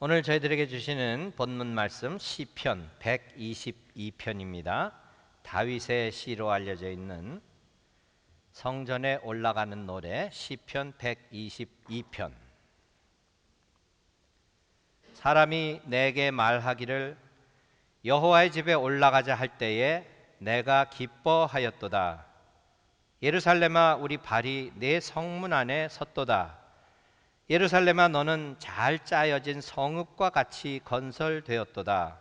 오늘 저희들에게 주시는 본문 말씀 시편 122편입니다. 다윗의 시로 알려져 있는 성전에 올라가는 노래 시편 122편. 사람이 내게 말하기를 여호와의 집에 올라가자 할 때에 내가 기뻐하였도다. 예루살렘아 우리 발이 내 성문 안에 섰도다. 예루살렘아 너는 잘 짜여진 성읍과 같이 건설되었도다.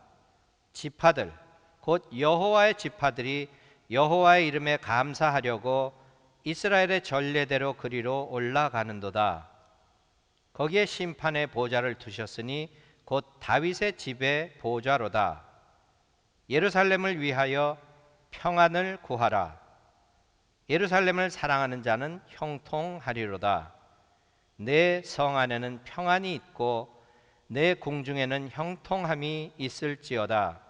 지파들 곧 여호와의 지파들이 여호와의 이름에 감사하려고 이스라엘의 전례대로 그리로 올라가는도다. 거기에 심판의 보좌를 두셨으니 곧 다윗의 집의 보좌로다. 예루살렘을 위하여 평안을 구하라. 예루살렘을 사랑하는 자는 형통하리로다. 내 성 안에는 평안이 있고 내 궁중에는 형통함이 있을지어다.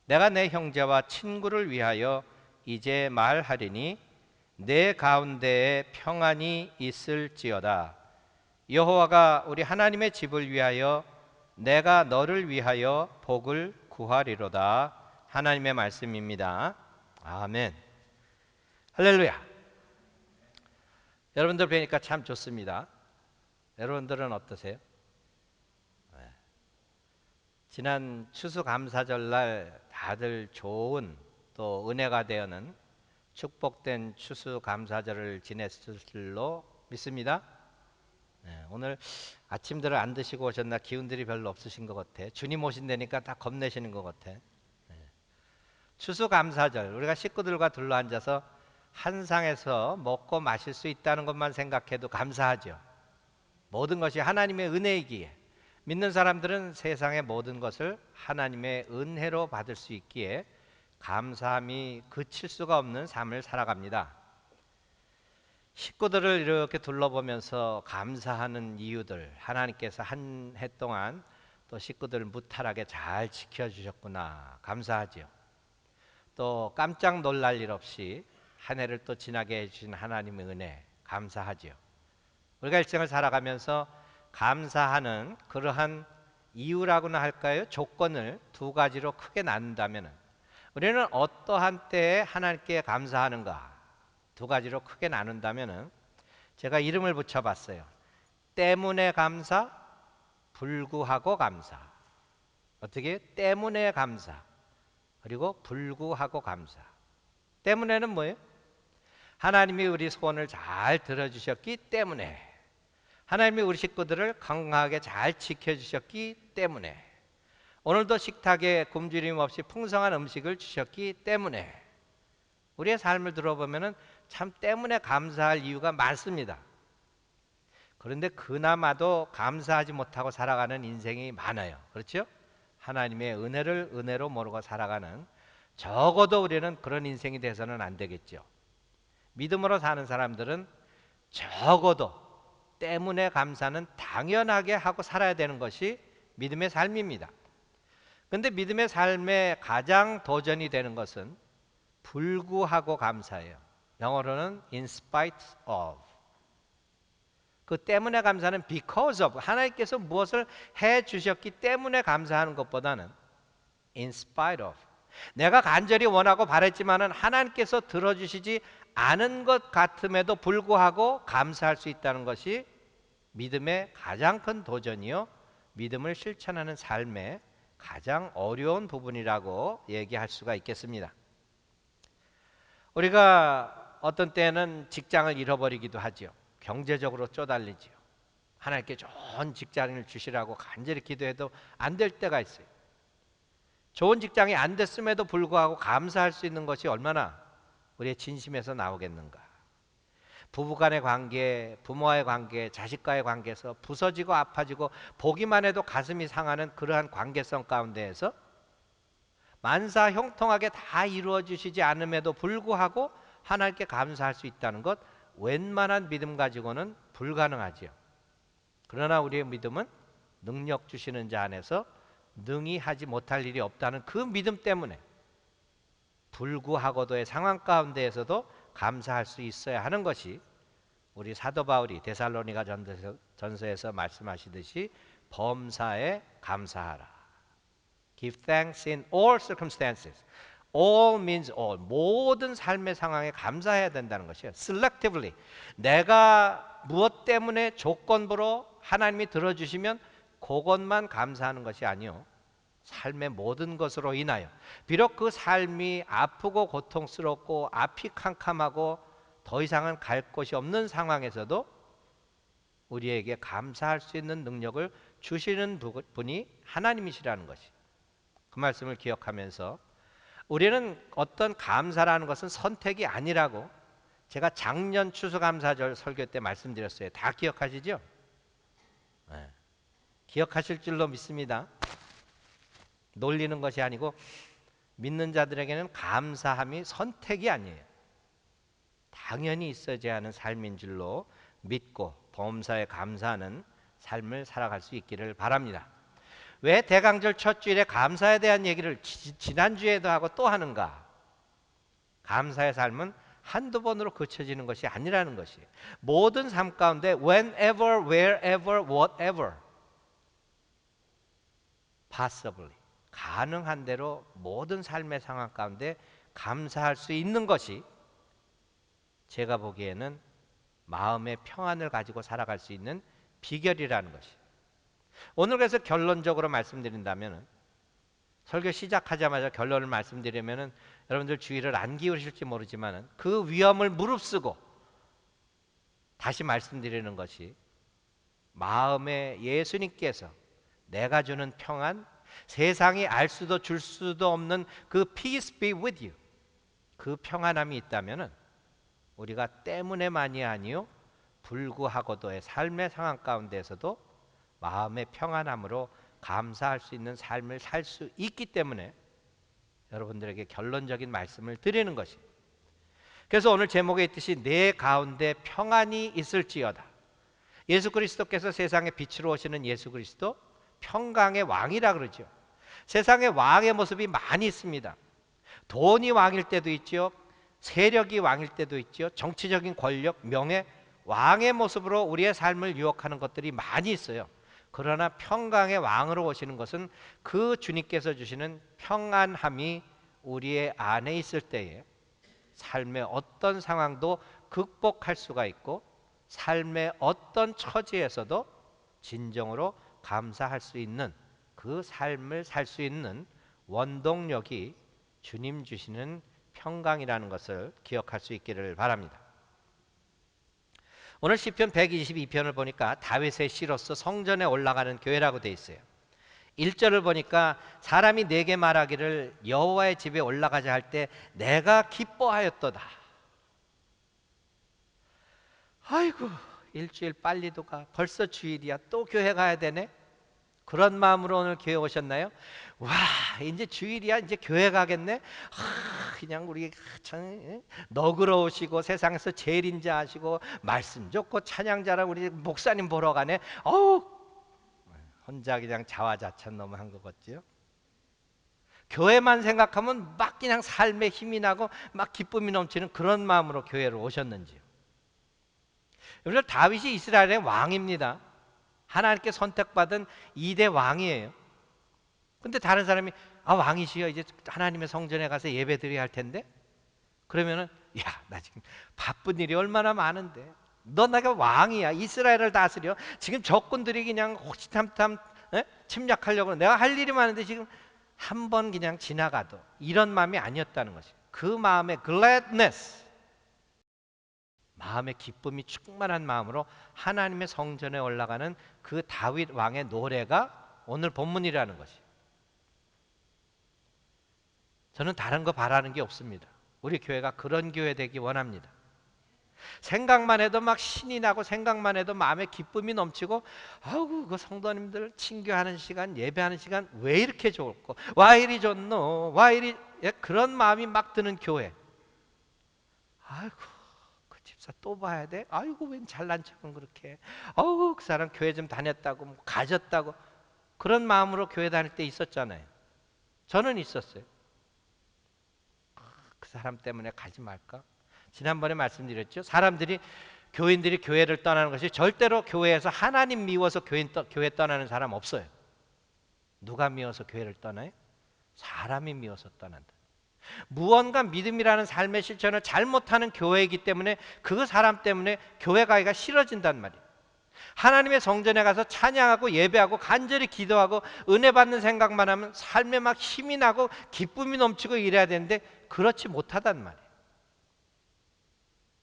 내가 내 형제와 친구를 위하여 이제 말하리니 내 가운데에 평안이 있을지어다. 여호와가 우리 하나님의 집을 위하여 내가 너를 위하여 복을 구하리로다. 하나님의 말씀입니다. 아멘. 할렐루야. 여러분들 뵈니까 참 좋습니다. 여러분들은 어떠세요? 지난 추수감사절날 다들 좋은 또 은혜가 되어는 축복된 추수감사절을 지냈을 줄로 믿습니다. 오늘 아침들을 안 드시고 오셨나 기운들이 별로 없으신 것 같아. 주님 오신다니까 다 겁내시는 것 같아. 추수감사절 우리가 식구들과 둘러앉아서 한 상에서 먹고 마실 수 있다는 것만 생각해도 감사하죠. 모든 것이 하나님의 은혜이기에 믿는 사람들은 세상의 모든 것을 하나님의 은혜로 받을 수 있기에 감사함이 그칠 수가 없는 삶을 살아갑니다. 식구들을 이렇게 둘러보면서 감사하는 이유들, 하나님께서 한 해 동안 또 식구들을 무탈하게 잘 지켜주셨구나 감사하죠. 또 깜짝 놀랄 일 없이 한 해를 또 지나게 해주신 하나님의 은혜 감사하죠. 우리가 일생을 살아가면서 감사하는 그러한 이유라고나 할까요? 조건을 두 가지로 크게 나눈다면 우리는 어떠한 때에 하나님께 감사하는가 두 가지로 크게 나눈다면 제가 이름을 붙여봤어요. 때문에 감사, 불구하고 감사. 어떻게? 때문에 감사 그리고 불구하고 감사. 때문에는 뭐예요? 하나님이 우리 소원을 잘 들어주셨기 때문에, 하나님이 우리 식구들을 건강하게 잘 지켜주셨기 때문에, 오늘도 식탁에 굶주림 없이 풍성한 음식을 주셨기 때문에, 우리의 삶을 들어보면 참 때문에 감사할 이유가 많습니다. 그런데 그나마도 감사하지 못하고 살아가는 인생이 많아요. 그렇죠? 하나님의 은혜를 은혜로 모르고 살아가는, 적어도 우리는 그런 인생이 돼서는 안 되겠죠. 믿음으로 사는 사람들은 적어도 때문에 감사는 당연하게 하고 살아야 되는 것이 믿음의 삶입니다. 그런데 믿음의 삶의 가장 도전이 되는 것은 불구하고 감사예요. 영어로는 in spite of. 그 때문에 감사는 because of. 하나님께서 무엇을 해 주셨기 때문에 감사하는 것보다는 in spite of. 내가 간절히 원하고 바랬지만은 하나님께서 들어주시지 않은 것 같음에도 불구하고 감사할 수 있다는 것이 믿음의 가장 큰 도전이요, 믿음을 실천하는 삶의 가장 어려운 부분이라고 얘기할 수가 있겠습니다. 우리가 어떤 때는 직장을 잃어버리기도 하죠. 경제적으로 쪼달리죠. 하나님께 좋은 직장을 주시라고 간절히 기도해도 안 될 때가 있어요. 좋은 직장이 안 됐음에도 불구하고 감사할 수 있는 것이 얼마나 우리의 진심에서 나오겠는가. 부부간의 관계, 부모와의 관계, 자식과의 관계에서 부서지고 아파지고 보기만 해도 가슴이 상하는 그러한 관계성 가운데에서 만사 형통하게 다 이루어 주시지 않음에도 불구하고 하나님께 감사할 수 있다는 것, 웬만한 믿음 가지고는 불가능하지요. 그러나 우리의 믿음은 능력 주시는 자 안에서 능히 하지 못할 일이 없다는 그 믿음 때문에 불구하고도의 상황 가운데에서도 감사할 수 있어야 하는 것이 우리 사도 바울이 데살로니가 전서에서 말씀하시듯이 범사에 감사하라. Give thanks in all circumstances. All means all. 모든 삶의 상황에 감사해야 된다는 것이에요. Selectively. 내가 무엇 때문에 조건부로 하나님이 들어주시면 그것만 감사하는 것이 아니요. 삶의 모든 것으로 인하여 비록 그 삶이 아프고 고통스럽고 앞이 캄캄하고 더 이상은 갈 곳이 없는 상황에서도 우리에게 감사할 수 있는 능력을 주시는 분이 하나님이시라는 것이, 그 말씀을 기억하면서 우리는 어떤 감사라는 것은 선택이 아니라고 제가 작년 추수감사절 설교 때 말씀드렸어요. 다 기억하시죠? 네. 기억하실 줄로 믿습니다. 놀리는 것이 아니고 믿는 자들에게는 감사함이 선택이 아니에요. 당연히 있어야 하는 삶인 줄로 믿고 범사에 감사하는 삶을 살아갈 수 있기를 바랍니다. 왜 대강절 첫 주일에 감사에 대한 얘기를 지난주에도 하고 또 하는가? 감사의 삶은 한두 번으로 그쳐지는 것이 아니라는 것이에요. 모든 삶 가운데 whenever, wherever, whatever possibly 가능한 대로 모든 삶의 상황 가운데 감사할 수 있는 것이 제가 보기에는 마음의 평안을 가지고 살아갈 수 있는 비결이라는 것이. 오늘 그래서 결론적으로 말씀드린다면, 설교 시작하자마자 결론을 말씀드리면 여러분들 주의를 안 기울이실지 모르지만 그 위험을 무릅쓰고 다시 말씀드리는 것이, 마음에 예수님께서 내가 주는 평안, 세상이 알 수도 줄 수도 없는 그 peace be with you, 그 평안함이 있다면 우리가 때문에만이 아니요 불구하고도의 삶의 상황 가운데에서도 마음의 평안함으로 감사할 수 있는 삶을 살 수 있기 때문에 여러분들에게 결론적인 말씀을 드리는 것이. 그래서 오늘 제목에 있듯이 내 가운데 평안이 있을지어다. 예수 그리스도께서 세상에 빛으로 오시는 예수 그리스도, 평강의 왕이라 그러죠. 세상에 왕의 모습이 많이 있습니다. 돈이 왕일 때도 있죠. 세력이 왕일 때도 있죠. 정치적인 권력, 명예, 왕의 모습으로 우리의 삶을 유혹하는 것들이 많이 있어요. 그러나 평강의 왕으로 오시는 것은 그 주님께서 주시는 평안함이 우리의 안에 있을 때에 삶의 어떤 상황도 극복할 수가 있고 삶의 어떤 처지에서도 진정으로 감사할 수 있는 그 삶을 살 수 있는 원동력이 주님 주시는 평강이라는 것을 기억할 수 있기를 바랍니다. 오늘 시편 122편을 보니까 다윗의 시로서 성전에 올라가는 교회라고 되어 있어요. 1절을 보니까 사람이 내게 말하기를 여호와의 집에 올라가자 할 때 내가 기뻐하였도다. 아이고, 일주일 빨리도 가. 벌써 주일이야. 또 교회 가야 되네. 그런 마음으로 오늘 교회 오셨나요? 와, 이제 주일이야. 이제 교회 가겠네. 그냥 우리 참 너그러우시고 세상에서 제일 인자하시고 말씀 좋고 찬양 잘하고 우리 목사님 보러 가네. 어우, 혼자 그냥 자화자찬 너무 한 것 같지요? 교회만 생각하면 막 그냥 삶에 힘이 나고 막 기쁨이 넘치는 그런 마음으로 교회로 오셨는지요? 여러분, 다윗이 이스라엘의 왕입니다. 하나님께 선택받은 2대 왕이에요. 근데 다른 사람이 왕이시여, 이제 하나님의 성전에 가서 예배 드려야 할 텐데, 그러면은 야, 나 지금 바쁜 일이 얼마나 많은데 너 내가 왕이야. 이스라엘을 다스려. 지금 적군들이 그냥 호시탐탐 침략하려고 내가 할 일이 많은데 지금 한 번 그냥 지나가도, 이런 마음이 아니었다는 것이. 그 마음의 gladness, 마음의 기쁨이 충만한 마음으로 하나님의 성전에 올라가는 그 다윗 왕의 노래가 오늘 본문이라는 것이. 저는 다른 거 바라는 게 없습니다. 우리 교회가 그런 교회 되기 원합니다. 생각만 해도 막 신이 나고 생각만 해도 마음에 기쁨이 넘치고, 아우 그 성도님들 친교하는 시간, 예배하는 시간 왜 이렇게 좋을까? 와 이리 좋노? 와 이리, 그런 마음이 막 드는 교회. 아이고, 그 집사 또 봐야 돼? 아이고 웬 잘난 척은 그렇게. 아우 그 사람 교회 좀 다녔다고, 뭐 가졌다고. 그런 마음으로 교회 다닐 때 있었잖아요. 저는 있었어요. 그 사람 때문에 가지 말까? 지난번에 말씀드렸죠. 사람들이 교인들이 교회를 떠나는 것이 절대로 교회에서 하나님 미워서 교회 떠나는 사람 없어요. 누가 미워서 교회를 떠나요? 사람이 미워서 떠난다. 무언가 믿음이라는 삶의 실천을 잘못하는 교회이기 때문에 그 사람 때문에 교회 가기가 싫어진단 말이에요. 하나님의 성전에 가서 찬양하고 예배하고 간절히 기도하고 은혜 받는 생각만 하면 삶에 막 힘이 나고 기쁨이 넘치고 이래야 되는데 그렇지 못하단 말이에요.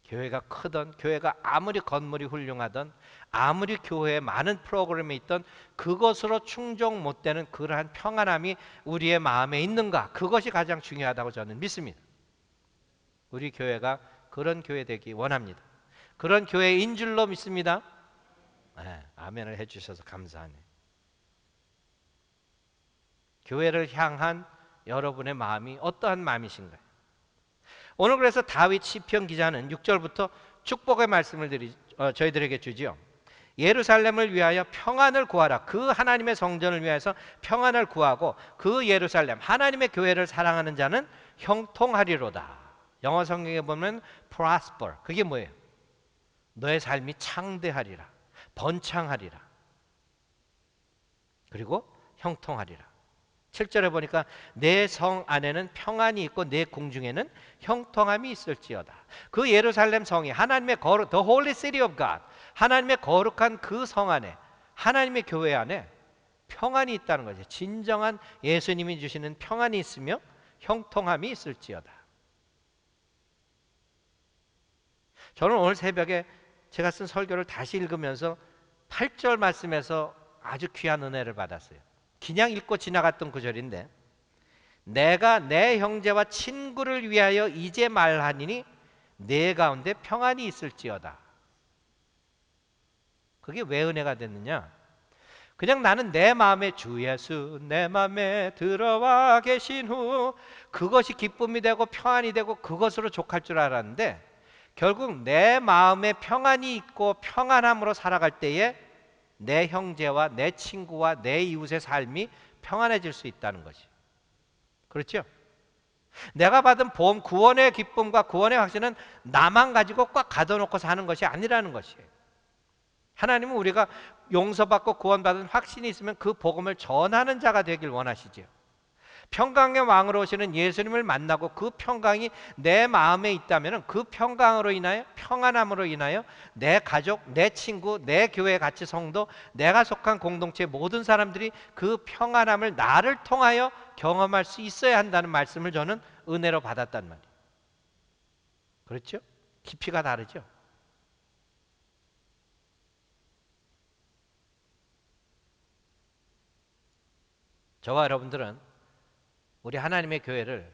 교회가 크던, 교회가 아무리 건물이 훌륭하던, 아무리 교회에 많은 프로그램이 있던 그것으로 충족 못 되는 그러한 평안함이 우리의 마음에 있는가? 그것이 가장 중요하다고 저는 믿습니다. 우리 교회가 그런 교회 되기 원합니다. 그런 교회인 줄로 믿습니다. 네, 아멘을 해주셔서 감사하네요. 교회를 향한 여러분의 마음이 어떠한 마음이신가요? 오늘 그래서 다윗 시편 기자는 6절부터 축복의 말씀을 저희들에게 주지요. 예루살렘을 위하여 평안을 구하라. 그 하나님의 성전을 위해서 평안을 구하고 그 예루살렘 하나님의 교회를 사랑하는 자는 형통하리로다. 영어 성경에 보면 prosper. 그게 뭐예요? 너의 삶이 창대하리라. 번창하리라. 그리고 형통하리라. 7절에 보니까 내 성 안에는 평안이 있고 내 궁중에는 형통함이 있을지어다. 그 예루살렘 성이 하나님의 거룩, the holy city of God, 하나님의 거룩한 그 성 안에, 하나님의 교회 안에 평안이 있다는 거죠. 진정한 예수님이 주시는 평안이 있으며 형통함이 있을지어다. 저는 오늘 새벽에 제가 쓴 설교를 다시 읽으면서 8절 말씀에서 아주 귀한 은혜를 받았어요. 그냥 읽고 지나갔던 구절인데, 내가 내 형제와 친구를 위하여 이제 말하니니 내 가운데 평안이 있을지어다. 그게 왜 은혜가 됐느냐? 그냥 나는 내 마음에 주 예수 내 마음에 들어와 계신 후 그것이 기쁨이 되고 평안이 되고 그것으로 족할 줄 알았는데, 결국 내 마음에 평안이 있고 평안함으로 살아갈 때에 내 형제와 내 친구와 내 이웃의 삶이 평안해질 수 있다는 것이. 그렇죠? 내가 받은 보험 구원의 기쁨과 구원의 확신은 나만 가지고 꽉 가둬놓고 사는 것이 아니라는 것이에요. 하나님은 우리가 용서받고 구원받은 확신이 있으면 그 복음을 전하는 자가 되길 원하시지요. 평강의 왕으로 오시는 예수님을 만나고 그 평강이 내 마음에 있다면 그 평강으로 인하여, 평안함으로 인하여 내 가족, 내 친구, 내 교회 같이 성도, 내가 속한 공동체 모든 사람들이 그 평안함을 나를 통하여 경험할 수 있어야 한다는 말씀을 저는 은혜로 받았단 말이에요. 그렇죠? 깊이가 다르죠? 저와 여러분들은 우리 하나님의 교회를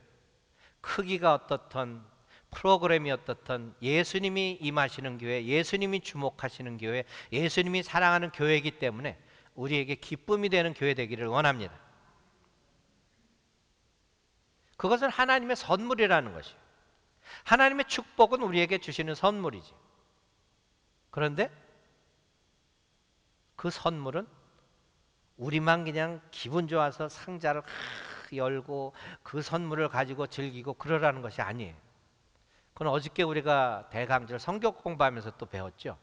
크기가 어떻든 프로그램이 어떻든 예수님이 임하시는 교회, 예수님이 주목하시는 교회, 예수님이 사랑하는 교회이기 때문에 우리에게 기쁨이 되는 교회 되기를 원합니다. 그것은 하나님의 선물이라는 것이에요. 하나님의 축복은 우리에게 주시는 선물이지. 그런데 그 선물은 우리만 그냥 기분 좋아서 상자를 열고 그 선물을 가지고 즐기고 그러라는 것이 아니에요. 그건 어저께 우리가 대강절 성경 공부하면서 또 배웠죠.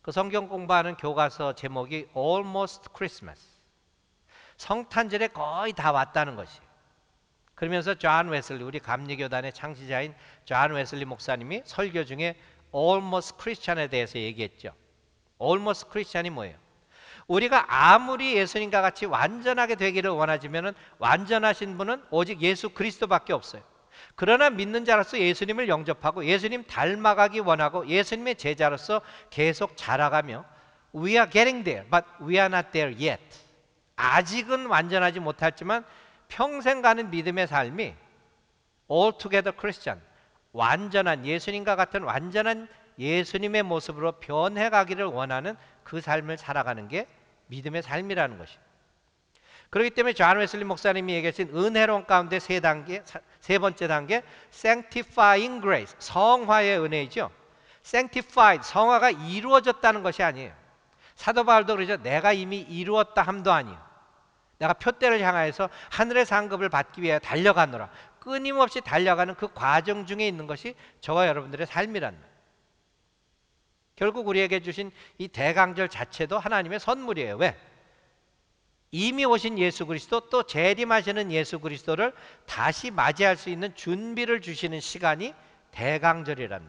그 성경 공부하는 교과서 제목이 Almost Christmas. 성탄절에 거의 다 왔다는 것이에요. 그러면서 존 웨슬리, 우리 감리교단의 창시자인 존 웨슬리 목사님이 설교 중에 Almost Christian에 대해서 얘기했죠. Almost Christian이 뭐예요? 우리가 아무리 예수님과 같이 완전하게 되기를 원하지만 완전하신 분은 오직 예수 그리스도밖에 없어요. 그러나 믿는 자로서 예수님을 영접하고 예수님 닮아가기 원하고 예수님의 제자로서 계속 자라가며 We are getting there, but we are not there yet. 아직은 완전하지 못했지만 평생 가는 믿음의 삶이 Altogether Christian, 완전한 예수님과 같은 완전한 예수님의 모습으로 변해가기를 원하는 그 삶을 살아가는 게 믿음의 삶이라는 것입니다. 그렇기 때문에 존 웨슬리 목사님이 얘기하신 은혜로운 가운데 세 번째 단계, Sanctifying Grace, 성화의 은혜이죠. Sanctified, 성화가 이루어졌다는 것이 아니에요. 사도 바울도 그러죠. 내가 이미 이루었다 함도 아니에요. 내가 표대를 향하여서 하늘의 상급을 받기 위해 달려가노라. 끊임없이 달려가는 그 과정 중에 있는 것이 저와 여러분들의 삶이란 말이에요. 결국 우리에게 주신 이 대강절 자체도 하나님의 선물이에요. 왜? 이미 오신 예수 그리스도, 또 재림하시는 예수 그리스도를 다시 맞이할 수 있는 준비를 주시는 시간이 대강절이란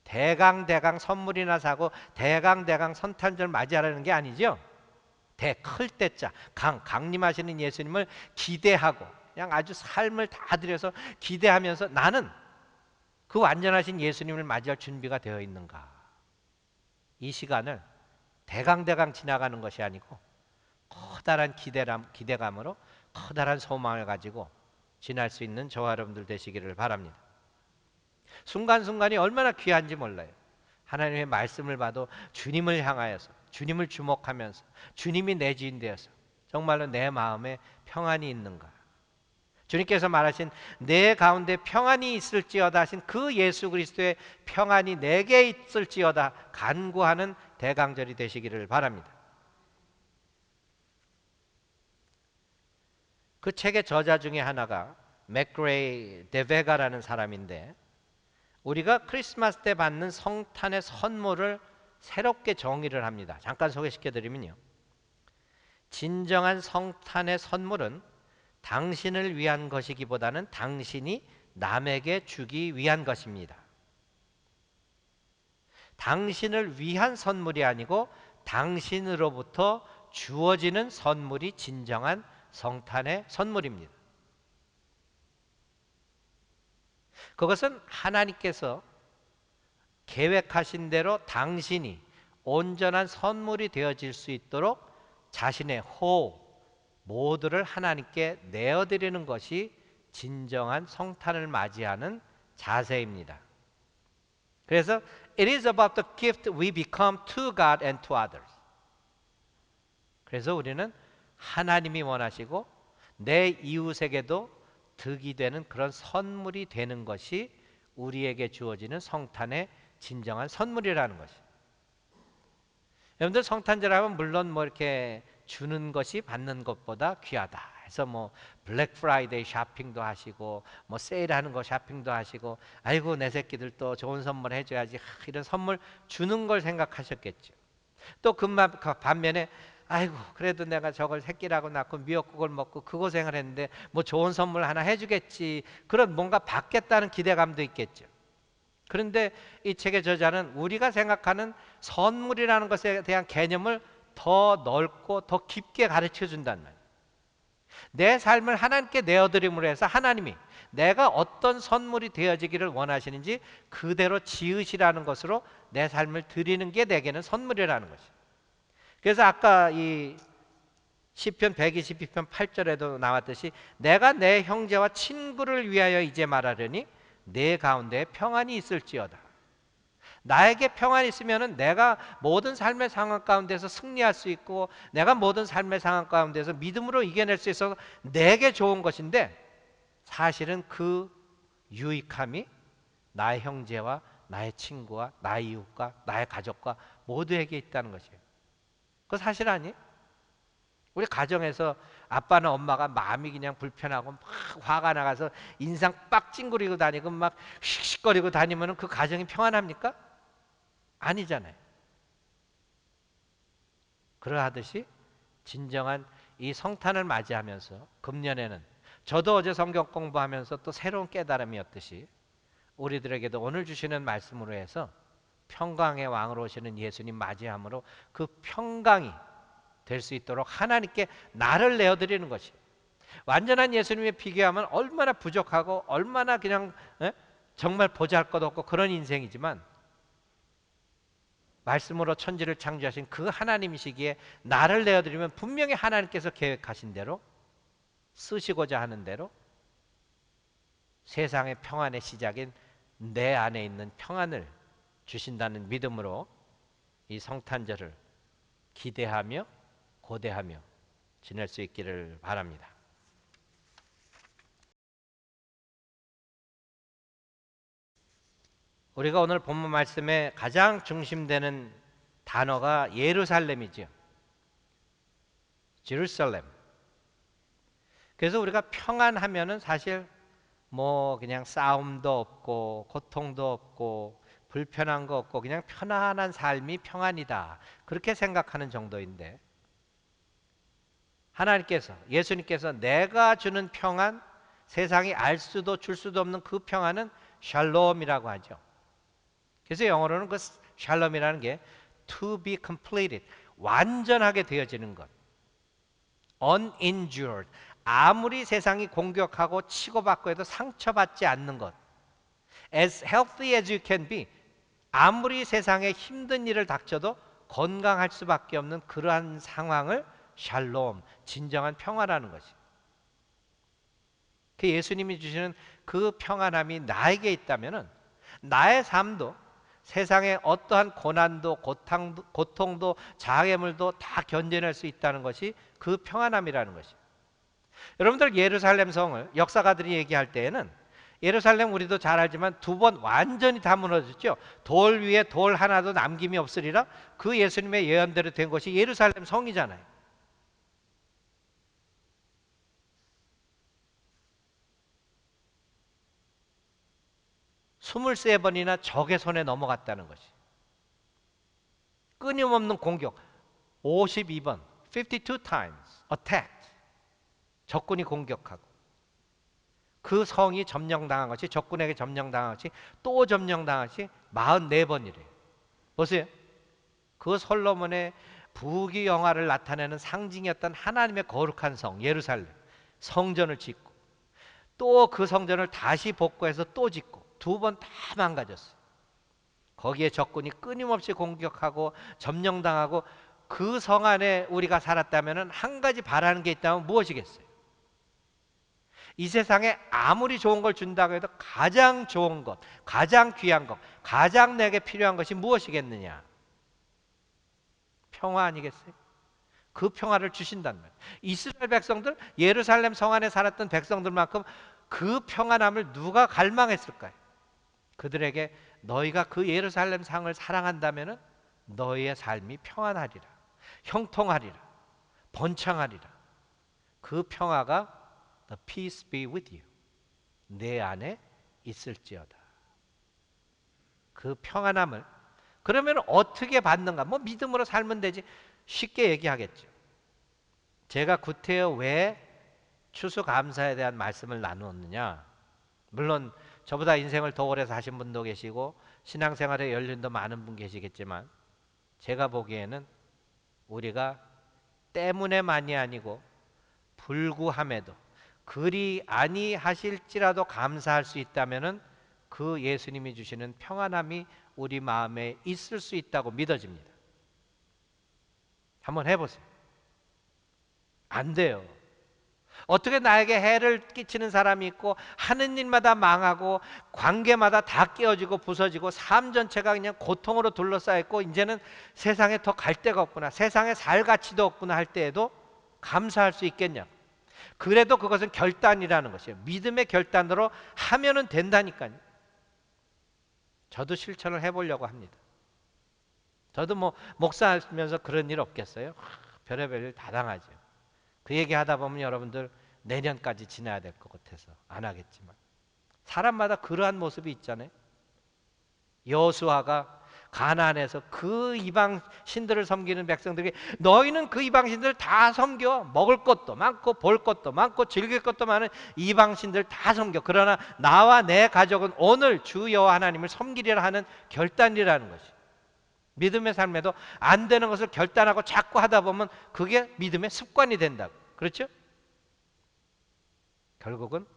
말이에요. 대강 선물이나 사고 대강 성탄절 맞이하라는 게 아니죠. 클 때자 강림하시는 예수님을 기대하고 그냥 아주 삶을 다 들여서 기대하면서 나는 그 완전하신 예수님을 맞이할 준비가 되어 있는가. 이 시간을 대강 지나가는 것이 아니고 커다란 기대감으로 커다란 소망을 가지고 지날 수 있는 저와 여러분들 되시기를 바랍니다. 순간순간이 얼마나 귀한지 몰라요. 하나님의 말씀을 봐도 주님을 향하여서, 주님을 주목하면서, 주님이 내 주인 되어서 정말로 내 마음에 평안이 있는가. 주님께서 말하신 내 가운데 평안이 있을지어다 하신 그 예수 그리스도의 평안이 내게 있을지어다 간구하는 대강절이 되시기를 바랍니다. 그 책의 저자 중에 하나가 맥그레이 데베가라는 사람인데, 우리가 크리스마스 때 받는 성탄의 선물을 새롭게 정의를 합니다. 잠깐 소개시켜드리면요, 진정한 성탄의 선물은 당신을 위한 것이기보다는 당신이 남에게 주기 위한 것입니다. 당신을 위한 선물이 아니고 당신으로부터 주어지는 선물이 진정한 성탄의 선물입니다. 그것은 하나님께서 계획하신 대로 당신이 온전한 선물이 되어질 수 있도록 자신의 모두를 하나님께 내어드리는 것이 진정한 성탄을 맞이하는 자세입니다. 그래서 it is about the gift we become to God and to others. 그래서 우리는 하나님이 원하시고 내 이웃에게도 득이 되는 그런 선물이 되는 것이 우리에게 주어지는 성탄의 진정한 선물이라는 것이에요. 여러분들 성탄절 하면 물론 뭐 이렇게 주는 것이 받는 것보다 귀하다 해서 뭐 블랙 프라이데이 쇼핑도 하시고 뭐 세일하는 거 쇼핑도 하시고, 아이고 내 새끼들 또 좋은 선물 해줘야지, 이런 선물 주는 걸 생각하셨겠죠. 또 그 반면에 아이고 그래도 내가 저걸 새끼라고 낳고 미역국을 먹고 그 고생을 했는데 뭐 좋은 선물 하나 해주겠지, 그런 뭔가 받겠다는 기대감도 있겠죠. 그런데 이 책의 저자는 우리가 생각하는 선물이라는 것에 대한 개념을 더 넓고 더 깊게 가르쳐 준단 말이에요. 내 삶을 하나님께 내어드림으로 해서 하나님이 내가 어떤 선물이 되어지기를 원하시는지 그대로 지으시라는 것으로 내 삶을 드리는 게 내게는 선물이라는 것이에요. 그래서 아까 이 시편 122편 8절에도 나왔듯이 내가 내 형제와 친구를 위하여 이제 말하려니 내 가운데 평안이 있을지어다. 나에게 평안이 있으면 내가 모든 삶의 상황 가운데서 승리할 수 있고 내가 모든 삶의 상황 가운데서 믿음으로 이겨낼 수 있어서 내게 좋은 것인데, 사실은 그 유익함이 나의 형제와 나의 친구와 나의 이웃과 나의 가족과 모두에게 있다는 것이에요. 그거 사실 아니에요? 우리 가정에서 아빠나 엄마가 마음이 그냥 불편하고 막 화가 나가서 인상 빡 찡그리고 다니고 막 씩씩거리고 다니면 그 가정이 평안합니까? 아니잖아요. 그러하듯이 진정한 이 성탄을 맞이하면서 금년에는 저도 어제 성경 공부하면서 또 새로운 깨달음이었듯이 우리들에게도 오늘 주시는 말씀으로 해서 평강의 왕으로 오시는 예수님 맞이함으로 그 평강이 될 수 있도록 하나님께 나를 내어드리는 것이, 완전한 예수님에 비교하면 얼마나 부족하고 얼마나 그냥 정말 보잘것없고 그런 인생이지만, 말씀으로 천지를 창조하신 그 하나님이시기에 나를 내어드리면 분명히 하나님께서 계획하신 대로 쓰시고자 하는 대로 세상의 평안의 시작인 내 안에 있는 평안을 주신다는 믿음으로 이 성탄절을 기대하며 고대하며 지낼 수 있기를 바랍니다. 우리가 오늘 본문 말씀에 가장 중심되는 단어가 예루살렘이죠. 제루살렘. 그래서 우리가 평안하면은 사실 뭐 그냥 싸움도 없고 고통도 없고 불편한 거 없고 그냥 편안한 삶이 평안이다. 그렇게 생각하는 정도인데 하나님께서 예수님께서 내가 주는 평안 세상이 알 수도 줄 수도 없는 그 평안은 샬롬이라고 하죠. 그래서 영어로는 그 샬롬이라는 게 to be completed 완전하게 되어지는 것 uninjured 아무리 세상이 공격하고 치고받고 해도 상처받지 않는 것 as healthy as you can be 아무리 세상에 힘든 일을 닥쳐도 건강할 수밖에 없는 그러한 상황을 샬롬, 진정한 평화라는 것이. 그 예수님이 주시는 그 평안함이 나에게 있다면은 나의 삶도 세상의 어떠한 고난도, 고통도, 장애물도 다 견뎌낼 수 있다는 것이 그 평안함이라는 것이. 여러분들 예루살렘 성을 역사가들이 얘기할 때에는 예루살렘 우리도 잘 알지만 두 번 완전히 다 무너졌죠. 돌 위에 돌 하나도 남김이 없으리라. 그 예수님의 예언대로 된 것이 예루살렘 성이잖아요. 스물세 번이나 적의 손에 넘어갔다는 것이. 끊임없는 공격. 52번, 52 times attacked. 적군이 공격하고 그 성이 점령당한 것이 적군에게 점령당한 것이 또 점령당한 것이 44번이래요. 보세요. 그 솔로몬의 부귀영화를 나타내는 상징이었던 하나님의 거룩한 성 예루살렘 성전을 짓고 또 그 성전을 다시 복구해서 또 짓고 두 번 다 망가졌어요. 거기에 적군이 끊임없이 공격하고 점령당하고 그 성 안에 우리가 살았다면 한 가지 바라는 게 있다면 무엇이겠어요? 이 세상에 아무리 좋은 걸 준다고 해도 가장 좋은 것, 가장 귀한 것, 가장 내게 필요한 것이 무엇이겠느냐? 평화 아니겠어요? 그 평화를 주신단 말이에요. 이스라엘 백성들, 예루살렘 성 안에 살았던 백성들만큼 그 평안함을 누가 갈망했을까요? 그들에게 너희가 그 예루살렘 상을 사랑한다면 너희의 삶이 평안하리라, 형통하리라, 번창하리라. 그 평화가 The peace be with you. 내 안에 있을지어다. 그 평안함을 그러면 어떻게 받는가? 뭐 믿음으로 살면 되지. 쉽게 얘기하겠죠. 제가 구태여 왜 추수감사에 대한 말씀을 나누었느냐? 물론 저보다 인생을 더 오래 사신 분도 계시고 신앙생활에 연륜도 많은 분 계시겠지만 제가 보기에는 우리가 때문에만이 아니고 불구함에도 그리 아니하실지라도 감사할 수 있다면은 그 예수님이 주시는 평안함이 우리 마음에 있을 수 있다고 믿어집니다. 한번 해보세요. 안 돼요. 어떻게 나에게 해를 끼치는 사람이 있고 하는 일마다 망하고 관계마다 다 깨어지고 부서지고 삶 전체가 그냥 고통으로 둘러싸였고 이제는 세상에 더 갈 데가 없구나, 세상에 살 가치도 없구나 할 때에도 감사할 수 있겠냐? 그래도 그것은 결단이라는 것이에요. 믿음의 결단으로 하면은 된다니까요. 저도 실천을 해보려고 합니다. 저도 뭐 목사하면서 그런 일 없겠어요? 별의별 일 다 당하죠. 그 얘기 하다 보면 여러분들 내년까지 지나야 될 것 같아서 안 하겠지만 사람마다 그러한 모습이 있잖아요. 여호수아가 가나안에서 그 이방 신들을 섬기는 백성들에게 너희는 그 이방 신들 다 섬겨. 먹을 것도 많고 볼 것도 많고 즐길 것도 많은 이방 신들 다 섬겨. 그러나 나와 내 가족은 오늘 주 여호와 하나님을 섬기리라 하는 결단이라는 것이. 믿음의 삶에도 안 되는 것을 결단하고 자꾸 하다 보면 그게 믿음의 습관이 된다고. 그렇죠? 결국은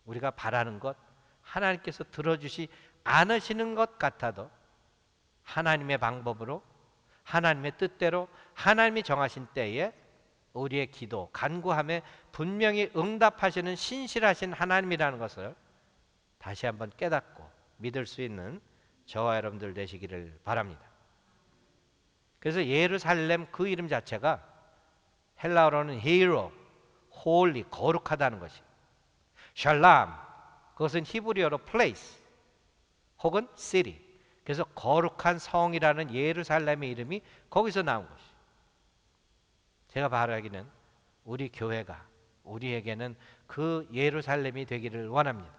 우리가 바라는 것 하나님께서 들어주시 않으시는 것 같아도 하나님의 방법으로 하나님의 뜻대로 하나님이 정하신 때에 우리의 기도, 간구함에 분명히 응답하시는 신실하신 하나님이라는 것을 다시 한번 깨닫고 믿을 수 있는 저와 여러분들 되시기를 바랍니다. 그래서 예루살렘 그 이름 자체가 헬라어로는 히로, 홀리, 거룩하다는 것이. 샬람, 그것은 히브리어로 place 혹은 city. 그래서 거룩한 성이라는 예루살렘의 이름이 거기서 나온 것이. 제가 바라기는 우리 교회가 우리에게는 그 예루살렘이 되기를 원합니다.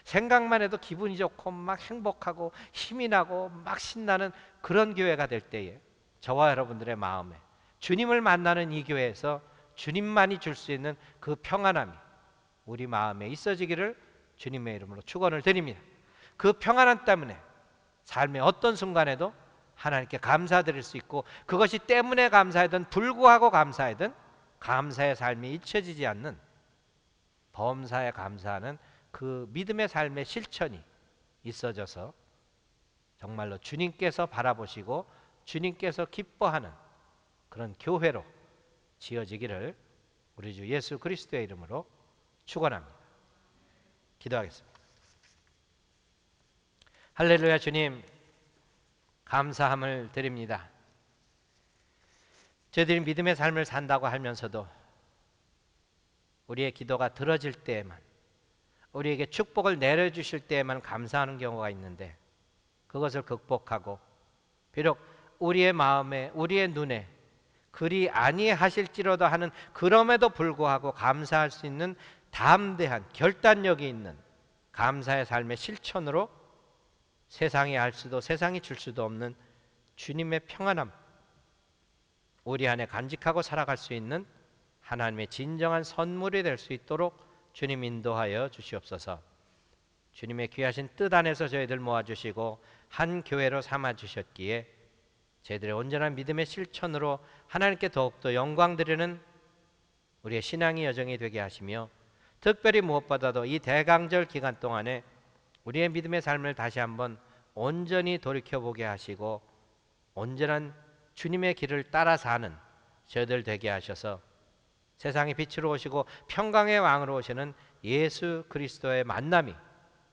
생각만 해도 기분이 좋고 막 행복하고 힘이 나고 막 신나는 그런 교회가 될 때에 저와 여러분들의 마음에 주님을 만나는 이 교회에서 주님만이 줄 수 있는 그 평안함이 우리 마음에 있어지기를 주님의 이름으로 축원을 드립니다. 그 평안함 때문에 삶의 어떤 순간에도 하나님께 감사드릴 수 있고, 그것이 때문에 감사하든 불구하고 감사하든 감사의 삶이 잊혀지지 않는, 범사에 감사하는 그 믿음의 삶의 실천이 있어져서 정말로 주님께서 바라보시고 주님께서 기뻐하는 그런 교회로 지어지기를 우리 주 예수 그리스도의 이름으로 축원합니다. 기도하겠습니다. 할렐루야. 주님 감사함을 드립니다. 저희들이 믿음의 삶을 산다고 하면서도 우리의 기도가 들어질 때에만, 우리에게 축복을 내려주실 때에만 감사하는 경우가 있는데, 그것을 극복하고 비록 우리의 마음에 우리의 눈에 그리 아니하실지로도 하는, 그럼에도 불구하고 감사할 수 있는 담대한 결단력이 있는 감사의 삶의 실천으로 세상이 알 수도 세상이 줄 수도 없는 주님의 평안함, 우리 안에 간직하고 살아갈 수 있는 하나님의 진정한 선물이 될 수 있도록 주님 인도하여 주시옵소서. 주님의 귀하신 뜻 안에서 저희들 모아주시고 한 교회로 삼아주셨기에 저희들의 온전한 믿음의 실천으로 하나님께 더욱더 영광 드리는 우리의 신앙의 여정이 되게 하시며, 특별히 무엇보다도 이 대강절 기간 동안에 우리의 믿음의 삶을 다시 한번 온전히 돌이켜보게 하시고 온전한 주님의 길을 따라 사는 저희들 되게 하셔서 세상의 빛으로 오시고 평강의 왕으로 오시는 예수 그리스도의 만남이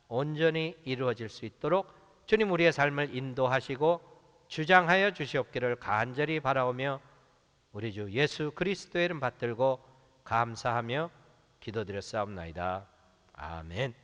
온전히 이루어질 수 있도록 주님 우리의 삶을 인도하시고 주장하여 주시옵기를 간절히 바라오며 우리 주 예수 그리스도의 이름 받들고 감사하며 기도드렸사옵나이다. 아멘.